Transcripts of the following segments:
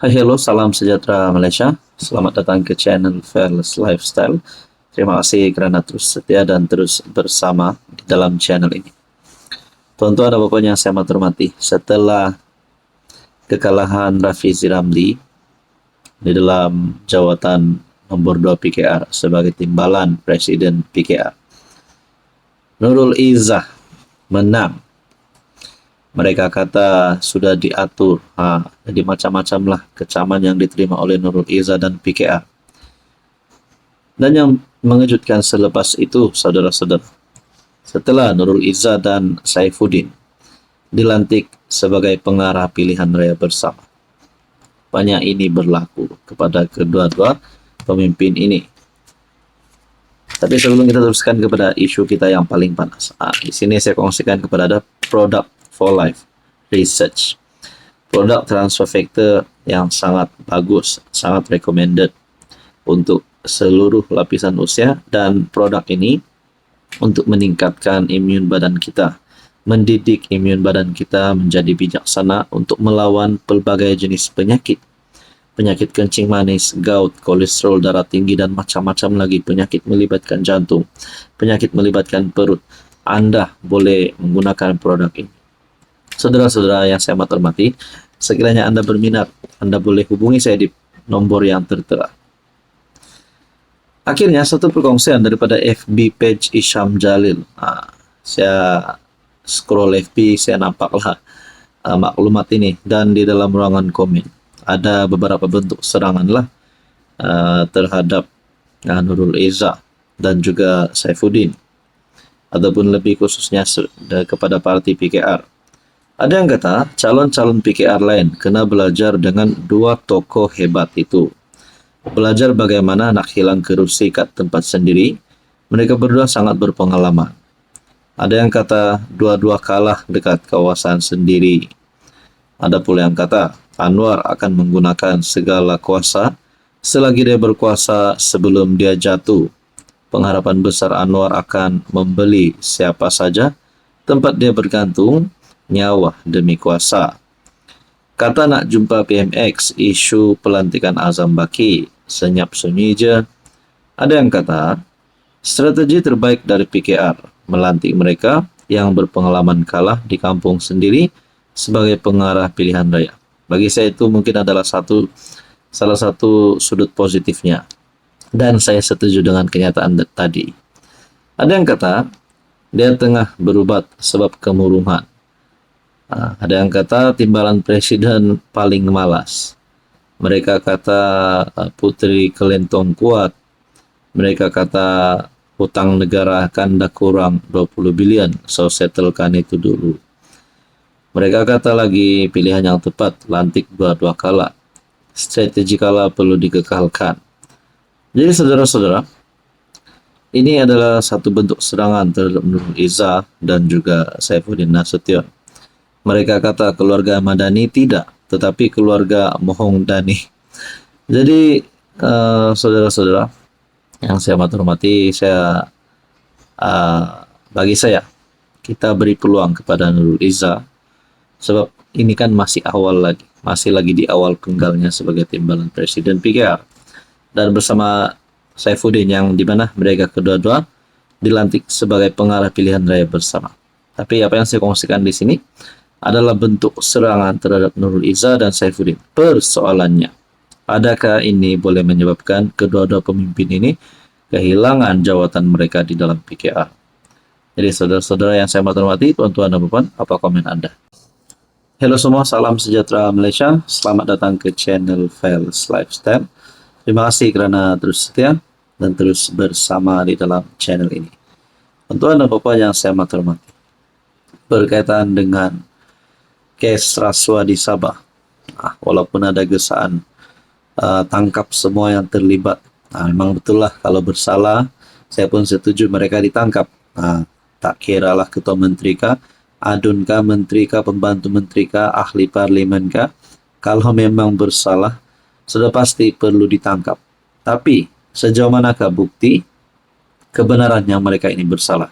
Hai, hello, salam sejahtera Malaysia. Selamat datang ke channel Fearless Lifestyle. Terima kasih kerana terus setia dan terus bersama di dalam channel ini. Tuan-tuan dan puan yang saya hormati, setelah kekalahan Rafizi Ramli di dalam jawatan nombor 2 PKR sebagai timbalan Presiden PKR, Nurul Izzah menang. Mereka kata sudah diatur, jadi macam-macam lah kecaman yang diterima oleh Nurul Izzah dan PKR. Dan yang mengejutkan selepas itu, saudara-saudara, setelah Nurul Izzah dan Saifuddin dilantik sebagai pengarah pilihan raya bersama, banyak ini berlaku kepada kedua-dua pemimpin ini. Tapi sebelum kita teruskan kepada isu kita yang paling panas, di sini saya kongsikan kepada Anda produk for life research, produk transfer factor yang sangat bagus, sangat recommended untuk seluruh lapisan usia, dan produk ini untuk meningkatkan imun badan kita, mendidik imun badan kita menjadi bijaksana untuk melawan pelbagai jenis penyakit kencing manis, gout, kolesterol darah tinggi, dan macam-macam lagi penyakit melibatkan jantung, penyakit melibatkan perut. Anda boleh menggunakan produk ini. Saudara-saudara yang saya hormati, sekiranya Anda berminat, Anda boleh hubungi saya di nomor yang tertera. Akhirnya satu perkongsian daripada FB page Isham Jalil. Saya scroll FB, saya nampaklah maklumat ini, dan di dalam ruangan komen ada beberapa bentuk serangan lah terhadap Nurul Izzah dan juga Saifuddin, ataupun lebih khususnya kepada parti PKR. Ada yang kata calon-calon PKR lain kena belajar dengan dua tokoh hebat itu. Belajar bagaimana nak hilang kerusi kat tempat sendiri. Mereka berdua sangat berpengalaman. Ada yang kata dua-dua kalah dekat kawasan sendiri. Ada pula yang kata Anwar akan menggunakan segala kuasa selagi dia berkuasa sebelum dia jatuh. Pengharapan besar Anwar akan membeli siapa saja tempat dia bergantung, nyawa demi kuasa. Kata nak jumpa PMX, isu pelantikan Azam Baki, senyap sunyi je. Ada yang kata, strategi terbaik dari PKR, melantik mereka yang berpengalaman kalah di kampung sendiri sebagai pengarah pilihan raya. Bagi saya itu mungkin adalah salah satu sudut positifnya. Dan saya setuju dengan kenyataan tadi. Ada yang kata, dia tengah berubat sebab kemurungan. Ada yang kata timbalan presiden paling malas. Mereka kata Puteri Kelentong kuat. Mereka kata hutang negara akan dah kurang 20 bilion, so settlekan itu dulu. Mereka kata lagi pilihan yang tepat, lantik dua-dua kala. Strategi kala perlu dikekalkan. Jadi saudara-saudara, ini adalah satu bentuk serangan terhadap Nurul Izzah dan juga Saifuddin Nasution. Mereka kata keluarga Madani tidak, tetapi keluarga Mohong Dani. Jadi saudara-saudara yang saya hormati, bagi saya kita beri peluang kepada Nurul Izzah, sebab ini kan masih lagi di awal penggalnya sebagai timbalan Presiden PKR, dan bersama Saifuddin yang dimana mereka kedua-dua dilantik sebagai pengarah pilihan raya bersama. Tapi apa yang saya kongsikan di sini adalah bentuk serangan terhadap Nurul Izzah dan Saifuddin. Persoalannya, adakah ini boleh menyebabkan kedua-dua pemimpin ini kehilangan jawatan mereka di dalam PKR? Jadi saudara-saudara yang saya hormati, tuan-tuan dan puan, apa komen Anda? Halo semua, salam sejahtera Malaysia. Selamat datang ke channel Fearless Lifestyle. Terima kasih kerana terus setia dan terus bersama di dalam channel ini. Tuan-tuan dan puan yang saya hormati, berkaitan dengan kes rasuah di Sabah, walaupun ada gesaan tangkap semua yang terlibat, memang betul lah kalau bersalah, saya pun setuju mereka ditangkap. Tak kiralah ketua menteri kah, adun kah, menteri kah, pembantu menteri kah, ahli parlimen kah, kalau memang bersalah sudah pasti perlu ditangkap. Tapi sejauh manakah bukti kebenarannya mereka ini bersalah?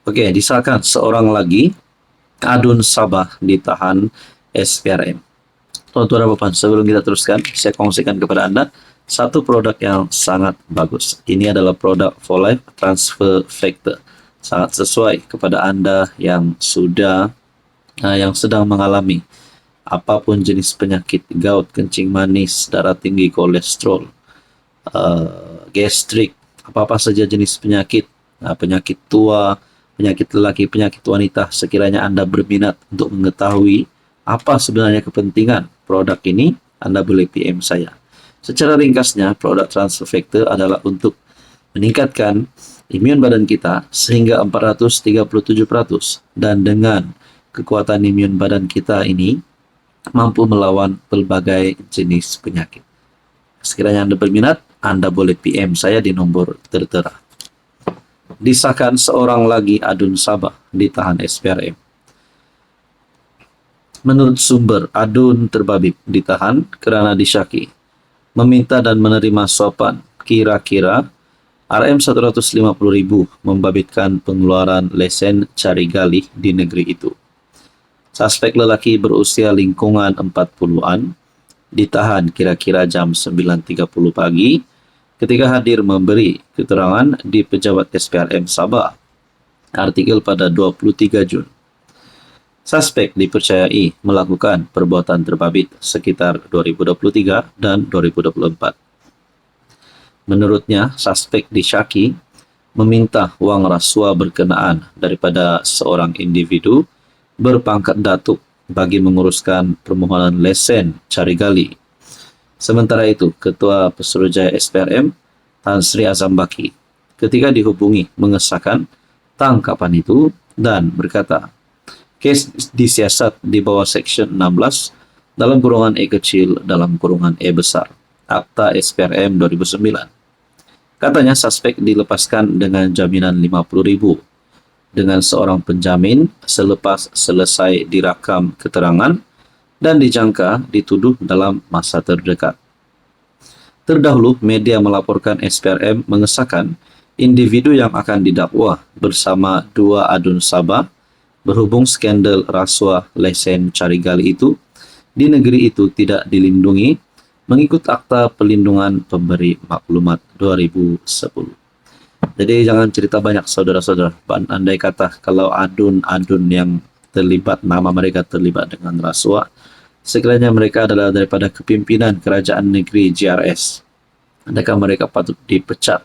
Oke, disahkan seorang lagi adun Sabah ditahan SPRM. Tuan-tuan dan puan, sebelum kita teruskan, saya kongsikan kepada Anda satu produk yang sangat bagus. Ini adalah produk For Life Transfer Factor. Sangat sesuai kepada Anda yang yang sedang mengalami apapun jenis penyakit, gout, kencing manis, darah tinggi, kolesterol, gastrik, apa-apa saja jenis penyakit, penyakit tua, penyakit lelaki, penyakit wanita. Sekiranya Anda berminat untuk mengetahui apa sebenarnya kepentingan produk ini, Anda boleh PM saya. Secara ringkasnya, produk Transfer Factor adalah untuk meningkatkan imun badan kita sehingga 437%, dan dengan kekuatan imun badan kita ini mampu melawan berbagai jenis penyakit. Sekiranya Anda berminat, Anda boleh PM saya di nomor tertera. Disahkan seorang lagi adun Sabah ditahan SPRM. Menurut sumber, adun terbabit ditahan kerana disyaki meminta dan menerima suapan kira-kira RM150,000 membabitkan pengeluaran lesen cari gali di negeri itu. Suspek lelaki berusia lingkungan 40-an ditahan kira-kira jam 9.30 pagi ketika hadir memberi keterangan di Pejabat SPRM Sabah. Artikel pada 23 Jun. Suspek dipercayai melakukan perbuatan terbabit sekitar 2023 dan 2024. Menurutnya, suspek disyaki meminta wang rasuah berkenaan daripada seorang individu berpangkat datuk bagi menguruskan permohonan lesen cari gali. Sementara itu, Ketua Pesuruhjaya SPRM Tan Sri Azam Baki ketika dihubungi mengesahkan tangkapan itu dan berkata, kes disiasat di bawah Seksyen 16 dalam kurungan E kecil dalam kurungan E besar Akta SPRM 2009. Katanya suspek dilepaskan dengan jaminan 50,000 dengan seorang penjamin selepas selesai dirakam keterangan dan dijangka dituduh dalam masa terdekat. Terdahulu, media melaporkan SPRM mengesahkan individu yang akan didakwa bersama dua adun Sabah berhubung skandal rasuah lesen cari gali itu di negeri itu tidak dilindungi mengikut Akta Pelindungan Pemberi Maklumat 2010. Jadi jangan cerita banyak saudara-saudara. Andai kata kalau adun-adun yang terlibat, nama mereka terlibat dengan rasuah, sekiranya mereka adalah daripada kepimpinan kerajaan negeri JRS, adakah mereka patut dipecat,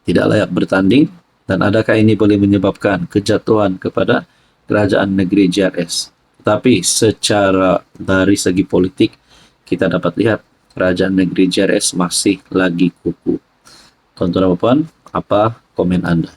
tidak layak bertanding, dan adakah ini boleh menyebabkan kejatuhan kepada kerajaan negeri JRS? Tetapi secara dari segi politik, kita dapat lihat kerajaan negeri JRS masih lagi kukuh. Tuan-tuan dan puan, apa komen Anda?